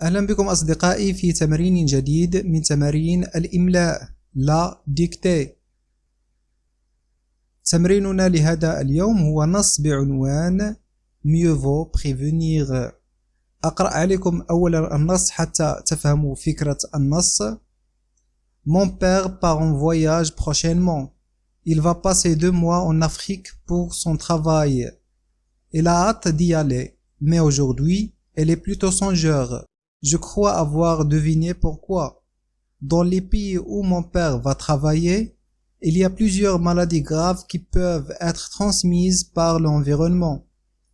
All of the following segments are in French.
أهلا بكم أصدقائي في تمرين جديد من تمارين الإملاء لا ديكتي. تمريننا لهذا اليوم هو نص بعنوان Mieux vaut prévenir. أقرأ عليكم أولا النص حتى تفهموا فكرة النص. Mon père part en voyage prochainement. Il va passer 2 mois en Afrique pour son travail. Il a hâte d'y aller, mais aujourd'hui, elle est plutôt songeuse. Je crois avoir deviné pourquoi. Dans les pays où mon père va travailler, il y a plusieurs maladies graves qui peuvent être transmises par l'environnement.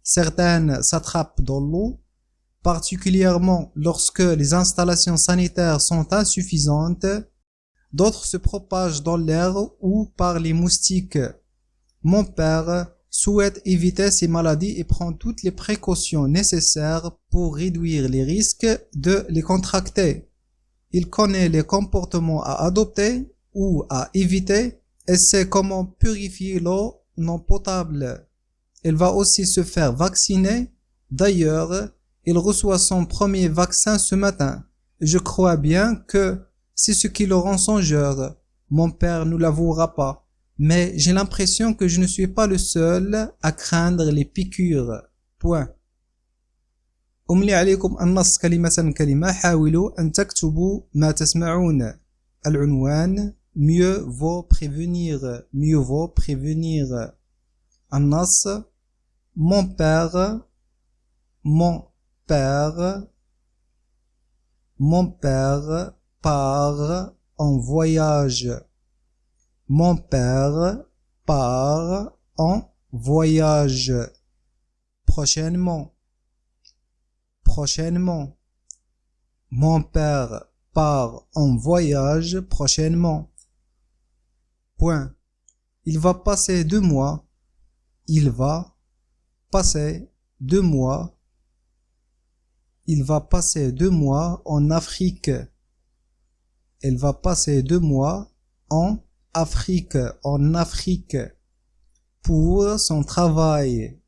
Certaines s'attrapent dans l'eau, particulièrement lorsque les installations sanitaires sont insuffisantes. D'autres se propagent dans l'air ou par les moustiques. Mon père souhaite éviter ces maladies et prend toutes les précautions nécessaires pour réduire les risques de les contracter. Il connaît les comportements à adopter ou à éviter et sait comment purifier l'eau non potable. Il va aussi se faire vacciner. D'ailleurs, il reçoit son premier vaccin ce matin. Je crois bien que c'est ce qui le rend songeur. Mon père ne l'avouera pas. Mais j'ai l'impression que je ne suis pas le seul à craindre les piqûres. Point. أملي عليكم النص كلمة كلمة. حاولوا أن تكتبوا ما تسمعون. العنوان Mieux vaut prévenir. Mieux vaut prévenir. النص Mon père part en voyage. Mon père part en voyage. Prochainement. Mon père part en voyage prochainement. Point. Il va passer 2 mois. Il va passer 2 mois. Il va passer 2 mois en Afrique. Il va passer 2 mois en Afrique, pour son travail,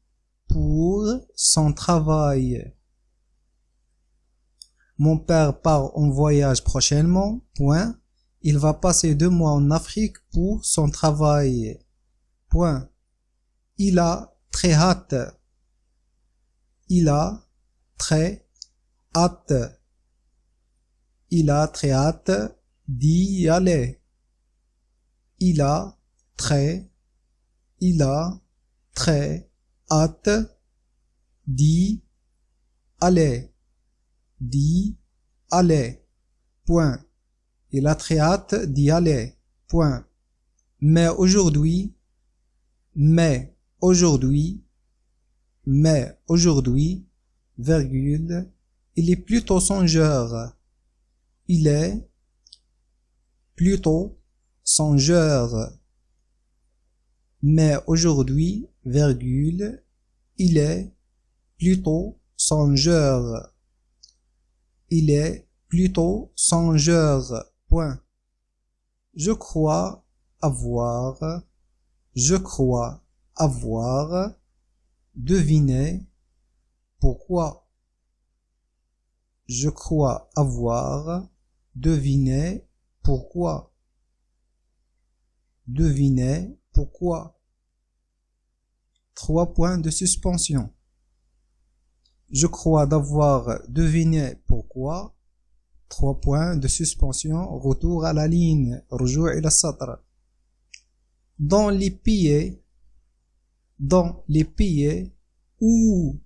Mon père part en voyage prochainement, point. Il va passer 2 mois en Afrique pour son travail, point. Il a très hâte. Il a très hâte d'y aller. Il a très hâte d'y aller. Point. Il a très hâte d'y aller. Point. Mais aujourd'hui, virgule, il est plutôt songeur. Il est plutôt songeur. Mais aujourd'hui, virgule, il est plutôt songeur. Il est plutôt songeur. Point. Je crois avoir deviné pourquoi. Je crois avoir deviné pourquoi. Deviner pourquoi. 3 points de suspension. Je crois d'avoir deviné pourquoi. 3 points de suspension. Retour à la ligne. رجوع إلى السطر. Dans les pays où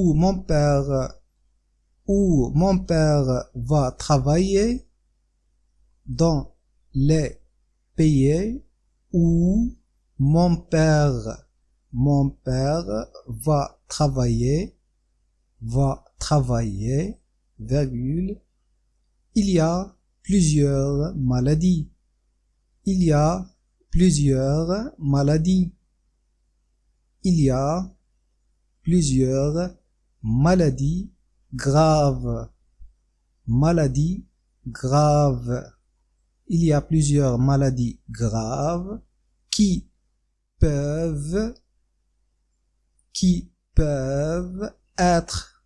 mon père va travailler. Dans les pays où mon père va travailler, virgule, il y a plusieurs maladies. Il y a plusieurs maladies graves. Il y a plusieurs maladies graves qui peuvent être,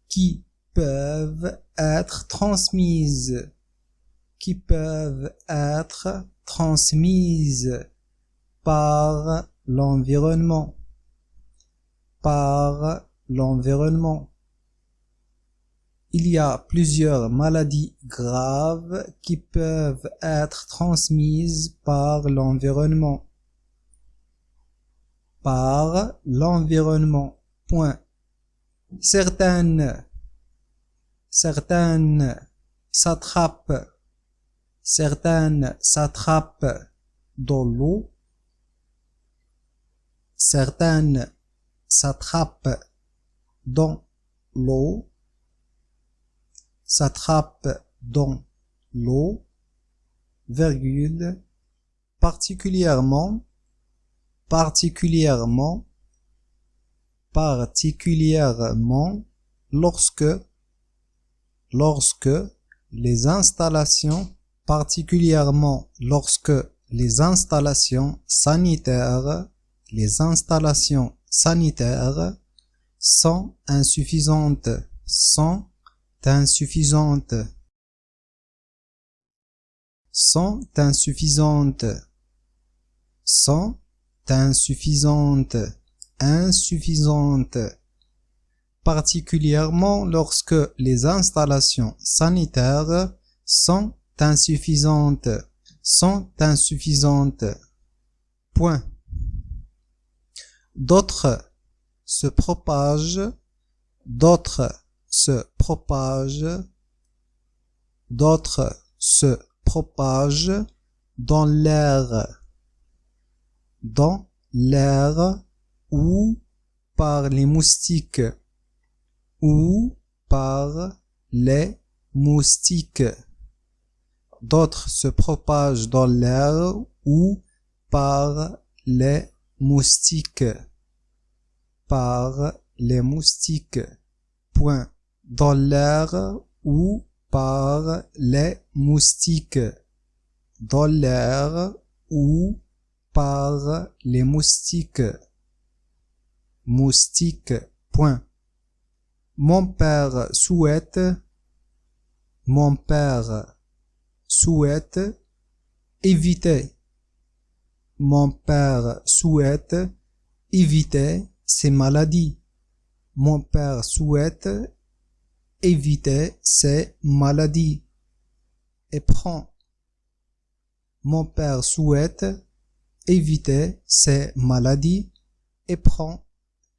qui peuvent être transmises, qui peuvent être transmises par l'environnement, par l'environnement. Il y a plusieurs maladies graves qui peuvent être transmises par l'environnement. Par l'environnement. Point. Certaines s'attrapent dans l'eau. Certaines s'attrapent dans l'eau. S'attrape dans l'eau, virgule, particulièrement, lorsque les installations, sanitaires, sont insuffisantes, particulièrement lorsque les installations sanitaires sont insuffisantes, Point. D'autres se propagent dans l'air ou par les moustiques D'autres se propagent dans l'air ou par les moustiques. Point. Dans l'air ou par les moustiques. Dans l'air ou par les moustiques. Point. Mon père souhaite éviter. Mon père souhaite éviter ces maladies. Mon père souhaite éviter ces maladies. Et prend. Mon père souhaite éviter ces maladies et prend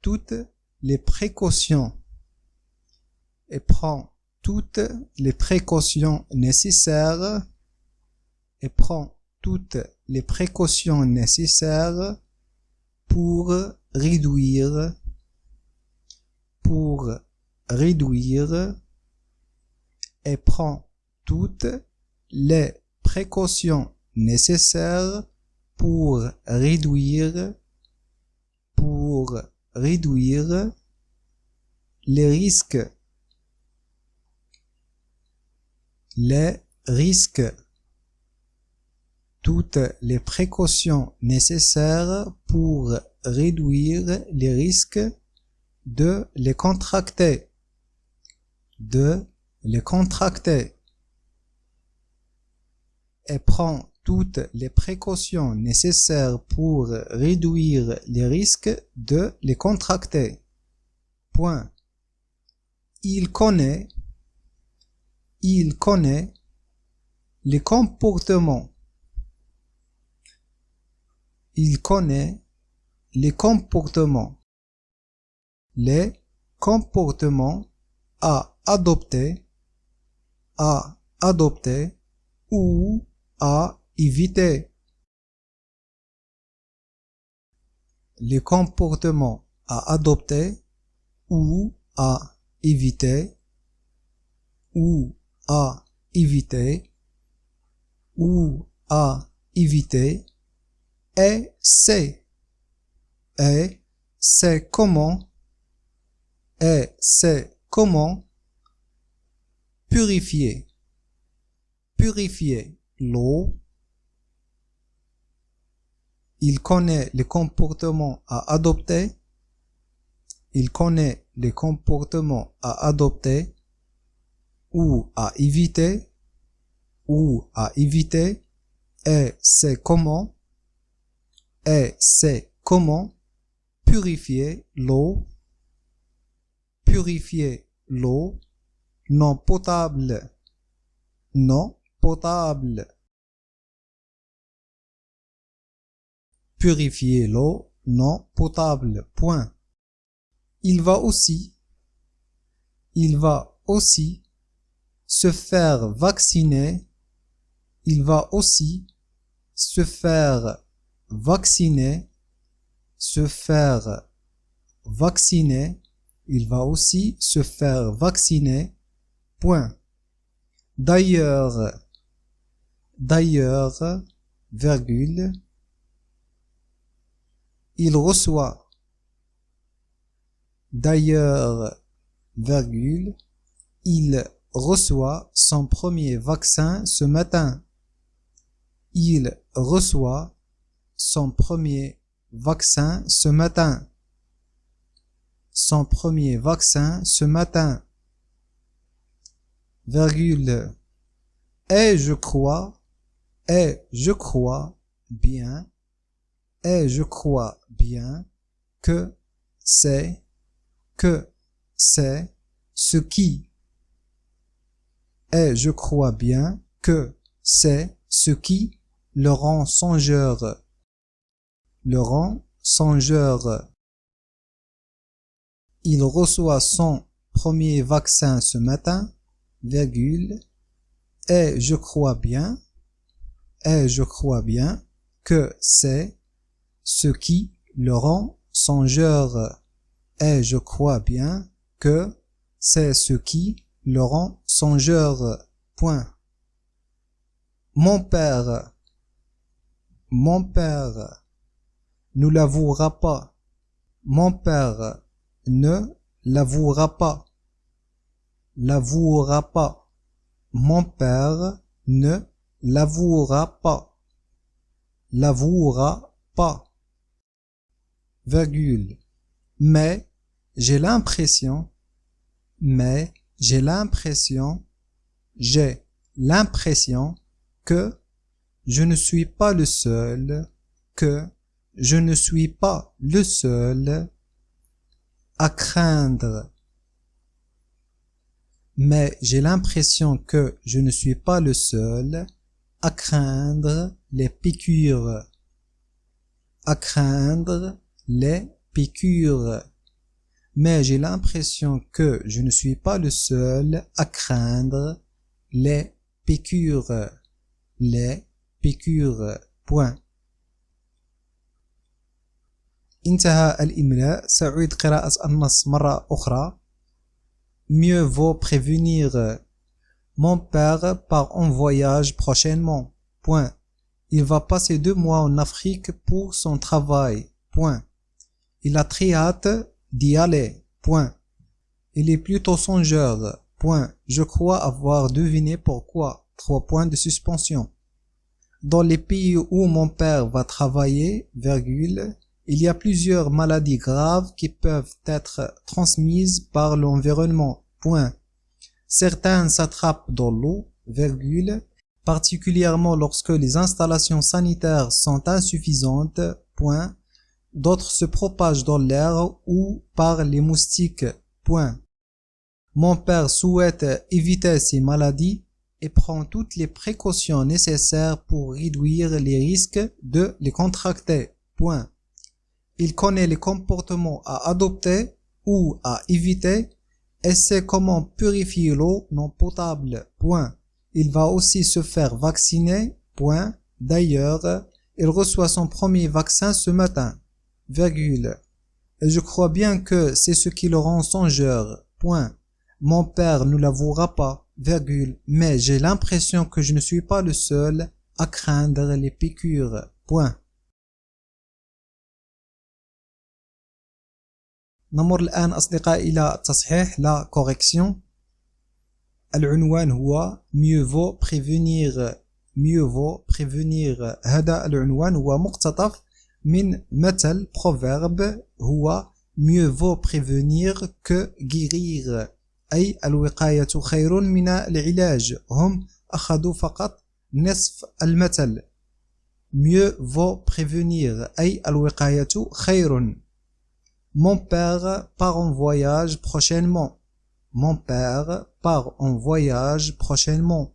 toutes les précautions. Nécessaires pour réduire et prend toutes les précautions nécessaires pour réduire les risques. Toutes les précautions nécessaires pour réduire les risques de les contracter. Et prend toutes les précautions nécessaires pour réduire les risques de les contracter. Point. Il connaît les comportements. Il connaît les comportements. Les comportements à adopter ou à éviter. Les comportements à adopter ou à éviter. Et c'est comment purifier l'eau. Il connaît les comportements à adopter il connaît les comportements à adopter ou à éviter et c'est comment purifier l'eau non potable purifier l'eau non potable. Point. Il va aussi se faire vacciner. Il va aussi se faire vacciner. Point. D'ailleurs, virgule, il reçoit. D'ailleurs, virgule, il reçoit son premier vaccin ce matin. Il reçoit son premier vaccin ce matin. Virgule. Et je crois bien que c'est ce qui. Et je crois bien que c'est ce qui le rend songeur. Il reçoit son premier vaccin ce matin, virgule, et je crois bien que c'est ce qui le rend songeur. Et je crois bien que c'est ce qui le rend songeur. Point. Mon père ne l'avouera pas. Mon père ne l'avouera pas. Mon père ne l'avouera pas. Virgule. Mais j'ai l'impression que je ne suis pas le seul à craindre. Mais j'ai l'impression que je ne suis pas le seul à craindre les piqûres. Mais j'ai l'impression que je ne suis pas le seul à craindre les piqûres. Point. انتهى الإملاء. سأعيد قراءة النص مرة أخرى. Mieux vaut prévenir. Mon père part en voyage prochainement. Point. Il va passer 2 mois en Afrique pour son travail. Point. Il a très hâte d'y aller. Point. Il est plutôt songeur. Point. Je crois avoir deviné pourquoi. 3 points de suspension. Dans les pays où mon père va travailler, virgule, il y a plusieurs maladies graves qui peuvent être transmises par l'environnement. Point. Certaines s'attrapent dans l'eau, virgule, particulièrement lorsque les installations sanitaires sont insuffisantes. Point. D'autres se propagent dans l'air ou par les moustiques. Point. Mon père souhaite éviter ces maladies et prend toutes les précautions nécessaires pour réduire les risques de les contracter. Point. Il connaît les comportements à adopter ou à éviter et sait comment purifier l'eau non potable. Point. Il va aussi se faire vacciner. Point. D'ailleurs, il reçoit son premier vaccin ce matin. Virgule. Et je crois bien que c'est ce qui le rend songeur. Point. Mon père ne l'avouera pas. Virgule. Mais j'ai l'impression que je ne suis pas le seul à craindre les piqûres. Point. نمر الآن أصدقائي إلى التصحيح لا correction. العنوان هو mieux vaut prévenir. هذا العنوان هو مقتطف من مثل proverbe هو mieux vaut prévenir que guérir أي الوقاية خير من العلاج. هم أخذوا فقط نصف المثل. mieux vaut prévenir أي الوقاية خير. Mon père part en voyage prochainement. Mon père part en voyage prochainement.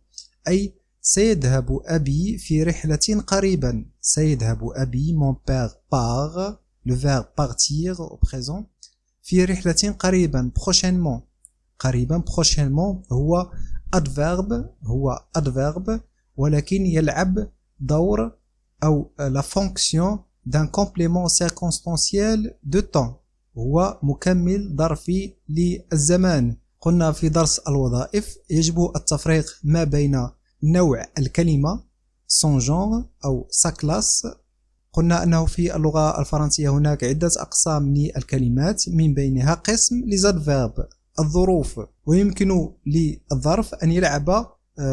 أي سيذهب أبي في رحلة قريبا. سيذهب أبي mon père part le verbe partir au présent في رحلة قريبا prochainement. قريبا prochainement هو adverbe ولكن يلعب دور أو la fonction d'un complément circonstanciel de temps. هو مكمل ظرفي للزمان. قلنا في درس الوظائف يجب التفريق ما بين نوع الكلمة son genre أو sa classe. قلنا أنه في اللغة الفرنسية هناك عدة أقسام للكلمات من بينها قسم les adverbes الظروف، ويمكن للظرف أن يلعب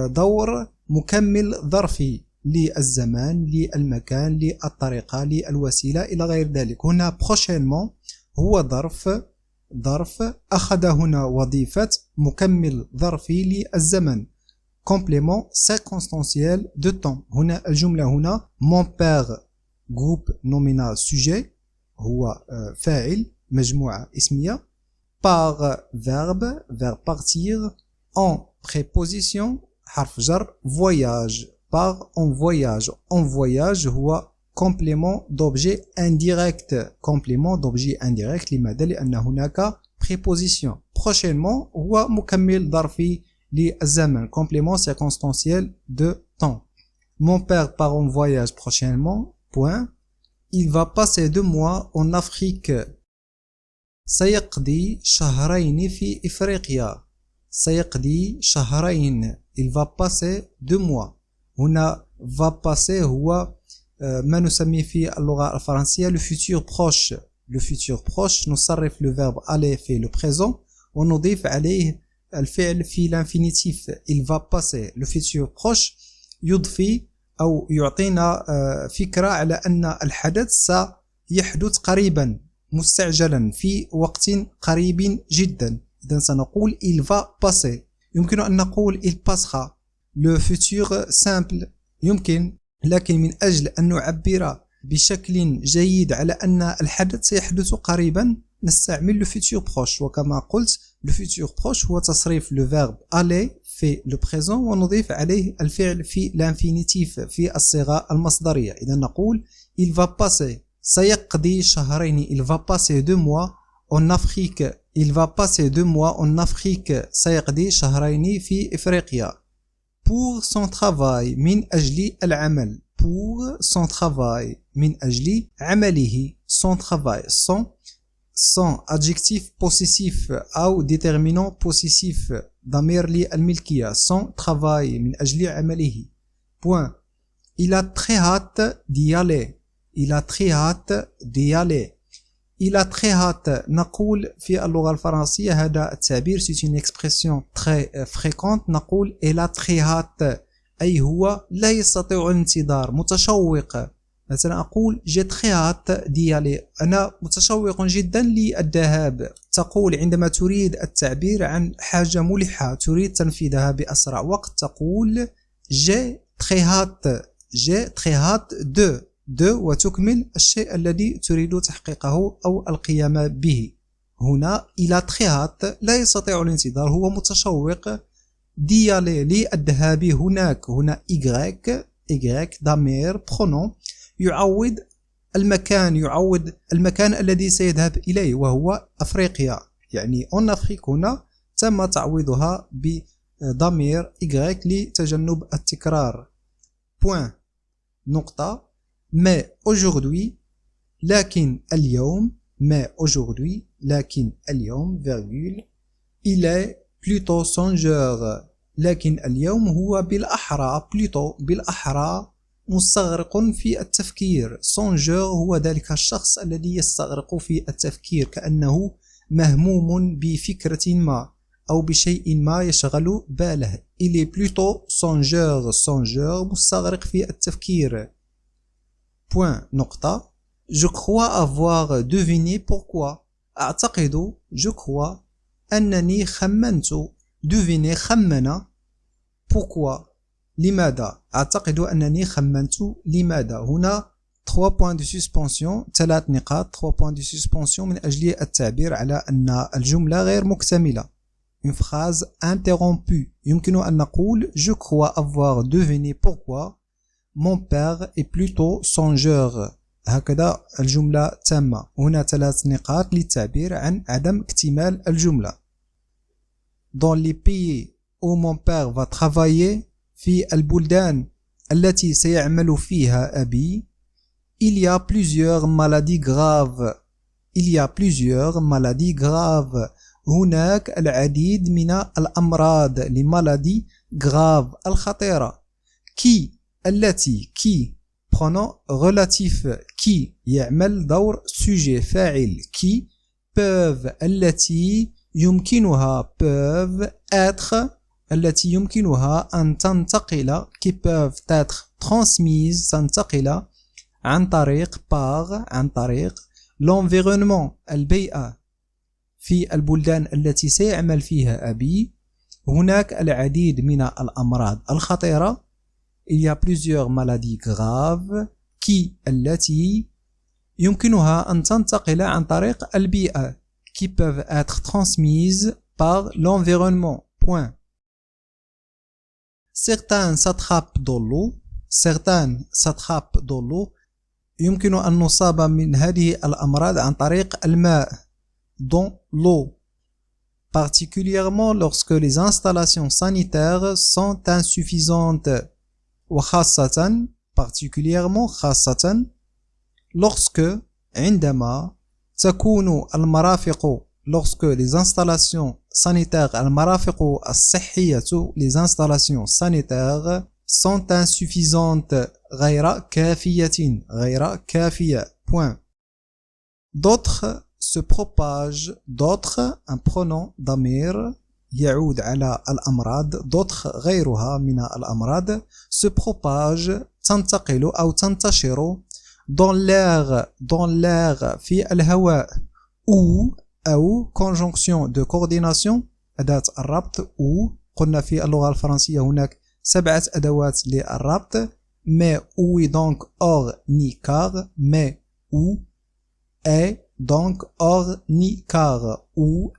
دور مكمل ظرفي للزمان للمكان للطريقة للوسيلة إلى غير ذلك. هنا prochainement هو ظرف أخذ هنا وظيفة مكمل ظرفي للزمن complément circonstanciel de temps. هنا الجملة هنا mon père groupe nominal sujet هو فاعل مجموعة اسمية par verbe partir en préposition حرف جر voyage part en voyage هو complément d'objet indirect لماذا؟ لأن هناك préposition. prochainement هو مكمل ظرفي للزمن complément circonstanciel de temps. Mon père part en voyage prochainement. Point. Il va passer 2 mois en Afrique. سيقضي شهرين في إفريقيا. سيقضي شهرين. Il va passer 2 mois. هنا va passer هو ما نسميه في اللغة الفرنسية le futur proche. le futur proche نصرف le verbe aller في le présent ونضيف عليه الفعل في l'infinitif. il va passer. le futur proche يضفي أو يعطينا فكرة على أن الحدث سيحدث قريبا مستعجلا في وقت قريب جدا. إذن سنقول il va passer. يمكن أن نقول il passera. le futur simple يمكن، لكن من أجل أن نعبر بشكل جيد على أن الحدث سيحدث قريبا نستعمل le futur proche. وكما قلت le futur proche هو تصريف le verbe aller في le présent ونضيف عليه الفعل في l'infinitif في الصيغة المصدرية. إذا نقول il va passer سيقضي شهرين. il va passer 2 mois en Afrique. il va passer 2 mois en Afrique. سيقضي شهرين في إفريقيا. pour son travail من أجل العمل. pour son travail من أجل عمله. son travail son adjectif possessif أو déterminant possessif ضمير للملكية. son travail من أجل عمله. point. il a très hâte d'y aller. il a très hâte d'y aller. il a très hâte نقول في اللغة الفرنسية هذا التعبير c'est une expression très fréquente. نقول il a très hâte أي هو لا يستطيع الانتظار متشوق. مثلا أقول j'ai très hâte d'y aller أنا متشوق جدا للذهاب. تقول عندما تريد التعبير عن حاجة ملحة تريد تنفيذها بأسرع وقت تقول j'ai très hâte de وتكمل الشيء الذي تريد تحقيقه أو القيام به. هنا il a très hâte لا يستطيع الانتظار هو متشوق d'y aller للذهاب هناك. هنا y ضمير pronom يعوض المكان الذي سيذهب إليه وهو أفريقيا. يعني en Afrique هنا تم تعويضها بضمير y لتجنب التكرار. point. نقطة. mais aujourd'hui لكن اليوم virgule il est plutôt songeur. لكن اليوم هو بالأحرى مستغرق في التفكير. songeur هو ذلك الشخص الذي يستغرق في التفكير كأنه مهموم بفكرة ما أو بشيء ما يشغل باله. il est plutôt songeur مستغرق في التفكير. point. نقطة. je crois avoir deviné pourquoi. أعتقد je crois أنني خمنت deviner خمن pourquoi لماذا أعتقد أنني خمنت لماذا هنا 3 points de suspension 3 نقاط 3 points de suspension من أجل التعبير على أن الجملة غير مكتملة une phrase interrompue يمكن أن نقول je crois avoir deviné pourquoi mon père est plutôt songeur هكذا الجملة تامة هنا 3 نقاط للتعبير عن عدم اكتمال الجملة dans les pays où mon père va travailler في البلدان التي سيعمل فيها أبي il y a plusieurs maladies graves il y a plusieurs maladies graves هناك العديد من الأمراض les maladies graves الخطيرة qui التي qui pronom relatif qui يعمل دور sujet فاعل qui peuvent التي يمكنها peuvent être التي يمكنها أن تنتقل qui peuvent être transmises تنتقل عن طريق عن طريق l'environnement البيئة في البلدان التي سيعمل فيها أبي هناك العديد من الأمراض الخطيرة il y a plusieurs maladies graves qui التي يمكنها أن تنتقل عن طريق البيئة qui peuvent être transmises par l'environnement point certains s'attrapent dans l'eau certains s'attrapent dans l'eau يمكن أن نصاب من هذه الأمراض عن طريق الماء dans l'eau particulièrement lorsque les installations sanitaires sont insuffisantes وخاصة particulièrement خاصة lorsque عندما تكون المرافق lorsque les installations sanitaires المرافق الصحية les installations sanitaires sont insuffisantes غير كافية point d'autres se propagent d'autres un pronom ضمير يعود على الأمراض d'autres غيرها من الأمراض se propage تنتقل أو تنتشر dans l'air في الهواء أو conjonction de coordination أداة الربط قلنا في اللغة الفرنسية هناك 7 أدوات للربط mais ou est donc or ni car mais ou est donc or ni car ou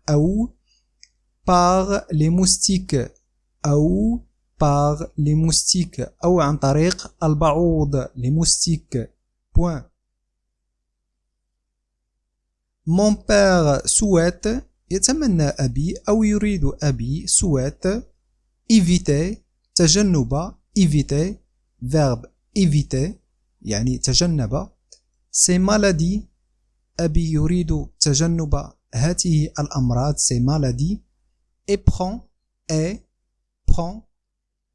par les moustiques أو عن طريق البعوض les moustiques point mon père souhaite يتمنى أبي أو يريد أبي souhaite éviter تجنب éviter verbe éviter يعني تجنب ces maladies أبي يريد تجنب هذه الأمراض ces maladies et prend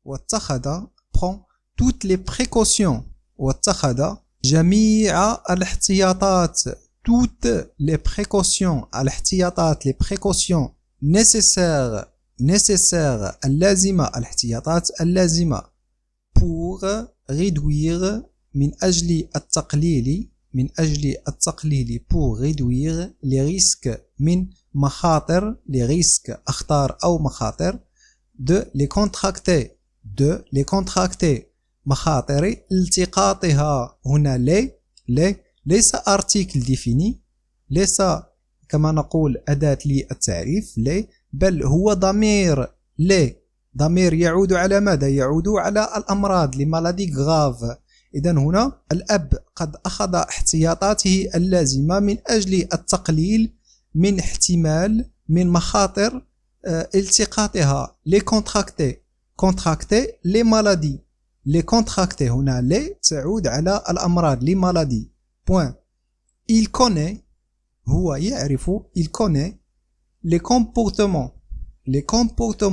واتخذ prend toutes les précautions واتخذ جميع الاحتياطات toutes les précautions الاحتياطات les précautions nécessaires اللازمة الاحتياطات اللازمة pour réduire من أجل التقليل pour réduire les risques من مخاطر les risques أخطار أو مخاطر de les contracter مخاطر التقاطها هنا ليس article défini ليس كما نقول أداة للتعريف بل هو ضمير ضمير يعود على ماذا؟ يعود على الأمراض les maladies graves إذن هنا الأب قد أخذ احتياطاته اللازمة من أجل التقليل من احتمال من مخاطر التقاطها les contracter les maladies les contracter هنا تعود على الأمراض les maladies point il connaît هو يعرف il connaît les comportements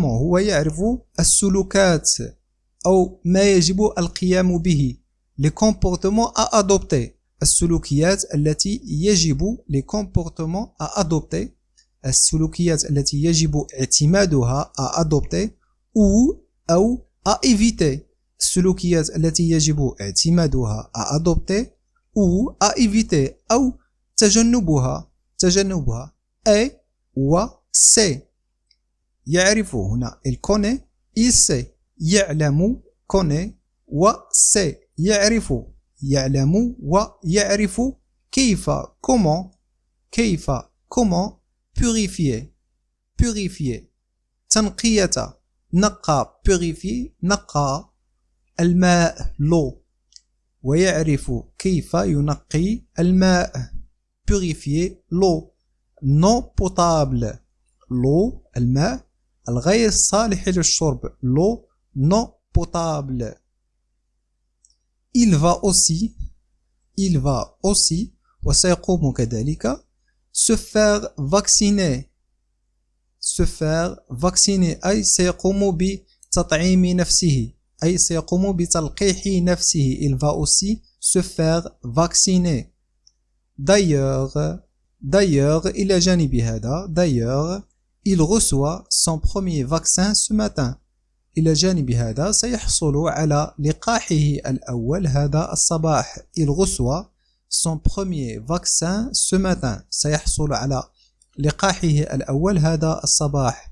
هو يعرف السلوكات أو ما يجب القيام به les comportements à adopter السلوكيات التي يجب les comportements à adopter السلوكيات التي يجب اعتمادها à adopter أو à éviter السلوكيات التي يجب اعتمادها à adopter ou à éviter أو تجنبها A و C. يعرف هنا il connaît il sait. يعلم connaît و sait. يعرف يعلم ويعرف. كيف comment كيف comment. purifier purifier. تنقية نقى purifier نقى الماء l'eau. ويعرف كيف ينقي الماء purifier l'eau non potable. l'eau الماء الغير صالح للشرب l'eau non potable. il va aussi وسيقوم كذلك se faire vacciner. se faire vacciner أي سيقوم بتطعيم نفسه أي سيقوم بتلقيح نفسه. il va aussi se faire vacciner. d'ailleurs إلى جانب هذا d'ailleurs il reçoit son premier vaccin ce matin. إلى جانب هذا سيحصل على لقاحه الأول هذا الصباح. il reçoit son premier vaccin ce matin. سيحصل على لقاحه الأول هذا الصباح.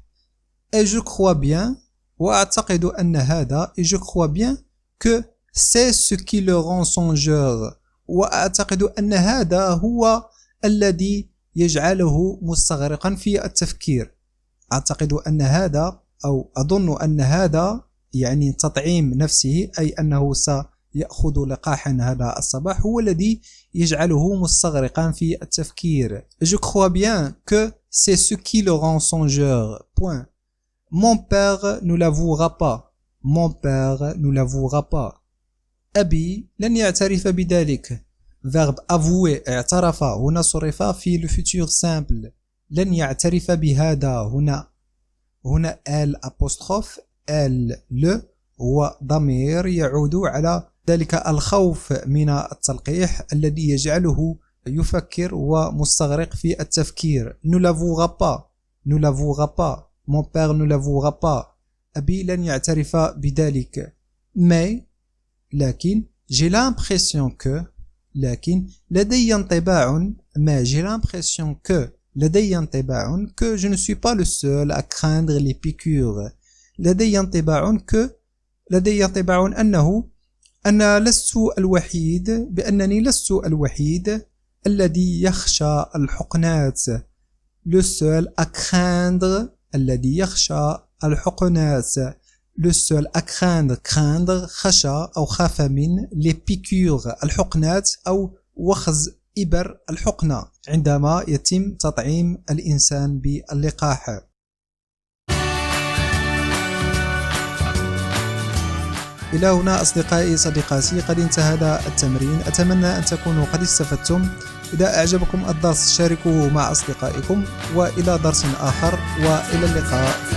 et je crois bien وأعتقد أن هذا et je crois bien que c'est ce qui le rend songeur. وأعتقد أن هذا هو الذي يجعله مستغرقا في التفكير. أعتقد أن هذا أو أظن أن هذا يعني تطعيم نفسه أي أنه سيأخذ لقاحا هذا الصباح هو الذي يجعله مستغرقا في التفكير. Je crois bien que c'est ce qui le rend songeur. Point. Mon père ne l'avouera pas. Mon père ne l'avouera pas. أبي لن يعترف بذلك. verbe avouer اعترف هنا صرف في le futur simple. لن يعترف بهذا هنا ال apostrophe ال le هو ضمير يعود على ذلك الخوف من التلقيح الذي يجعله يفكر ومستغرق في التفكير. ne l'avouera pas. ne l'avouera pas. mon père ne l'avouera pas. أبي لن يعترف بذلك. mais لكن j'ai l'impression que لكن لدي انطباع ما j'ai l'impression que لدي انطباع que je ne suis pas le seul à craindre les piqûres. لدي انطباع أنني لست الوحيد الذي يخشى الحقنات. le seul à craindre الذي يخشى الحقنات. le seul à craindre خشى أو خاف من les piqûres الحقنات أو وخز إبر الحقنة عندما يتم تطعيم الإنسان باللقاح. إلى هنا أصدقائي صديقاتي قد انتهى هذا التمرين. أتمنى أن تكونوا قد استفدتم. إذا أعجبكم الدرس شاركوه مع أصدقائكم. وإلى درس آخر وإلى اللقاء.